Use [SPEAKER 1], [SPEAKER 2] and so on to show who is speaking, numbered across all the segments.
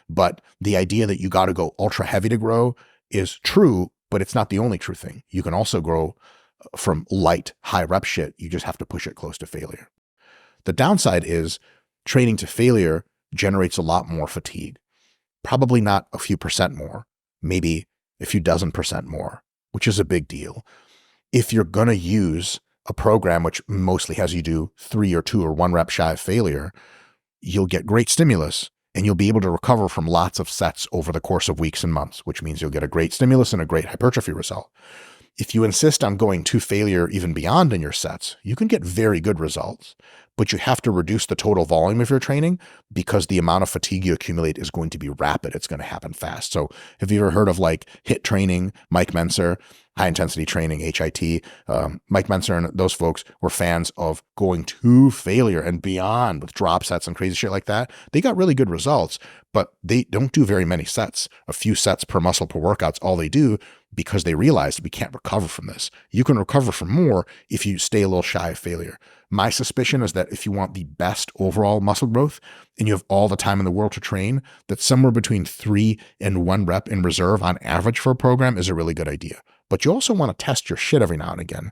[SPEAKER 1] But the idea that you got to go ultra heavy to grow is true, but it's not the only true thing. You can also grow from light, high rep shit. You just have to push it close to failure. The downside is training to failure generates a lot more fatigue. Probably not a few percent more, maybe a few dozen percent more, which is a big deal. If you're going to use a program which mostly has you do 3 or 2 or 1 rep shy of failure, you'll get great stimulus and you'll be able to recover from lots of sets over the course of weeks and months, which means you'll get a great stimulus and a great hypertrophy result. If you insist on going to failure even beyond in your sets, you can get very good results, but you have to reduce the total volume of your training because the amount of fatigue you accumulate is going to be rapid. It's going to happen fast. So have you ever heard of like HIIT training, Mike Mentzer, high intensity training, HIT? Mike Mentzer and those folks were fans of going to failure and beyond with drop sets and crazy shit like that. They got really good results, but they don't do very many sets. A few sets per muscle per workout's all they do, because they realized we can't recover from this. You can recover from more if you stay a little shy of failure. My suspicion is that if you want the best overall muscle growth and you have all the time in the world to train, that somewhere between 3 and 1 rep in reserve on average for a program is a really good idea. But you also want to test your shit every now and again.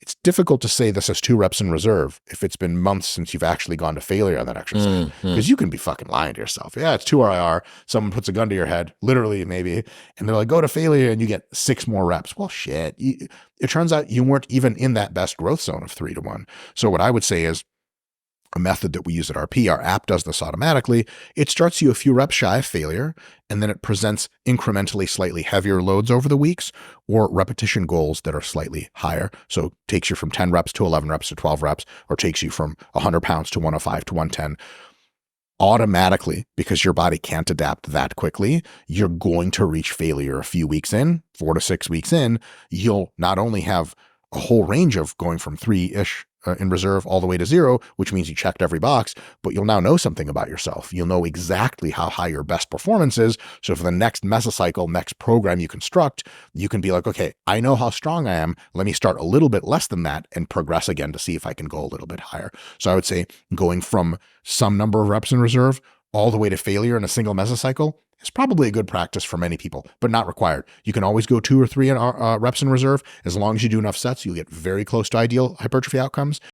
[SPEAKER 1] It's difficult to say this is 2 reps in reserve if it's been months since you've actually gone to failure on that exercise, because you can be fucking lying to yourself. Yeah, it's 2 RIR. Someone puts a gun to your head, literally maybe, and they're like, go to failure and you get 6 more reps. Well, shit. It turns out you weren't even in that best growth zone of 3 to 1. So what I would say is, a method that we use at RP, our app does this automatically. It starts you a few reps shy of failure, and then it presents incrementally slightly heavier loads over the weeks or repetition goals that are slightly higher. So it takes you from 10 reps to 11 reps to 12 reps, or takes you from 100 pounds to 105 to 110. Automatically, because your body can't adapt that quickly, you're going to reach failure a few weeks in, 4 to 6 weeks in. You'll not only have a whole range of going from 3-ish in reserve all the way to 0, which means you checked every box, but you'll now know something about yourself. You'll know exactly how high your best performance is. So for the next mesocycle, next program you construct, you can be like, okay, I know how strong I am. Let me start a little bit less than that and progress again to see if I can go a little bit higher. So I would say going from some number of reps in reserve all the way to failure in a single mesocycle is probably a good practice for many people, but not required. You can always go 2 or 3 reps in reserve. As long as you do enough sets, you'll get very close to ideal hypertrophy outcomes.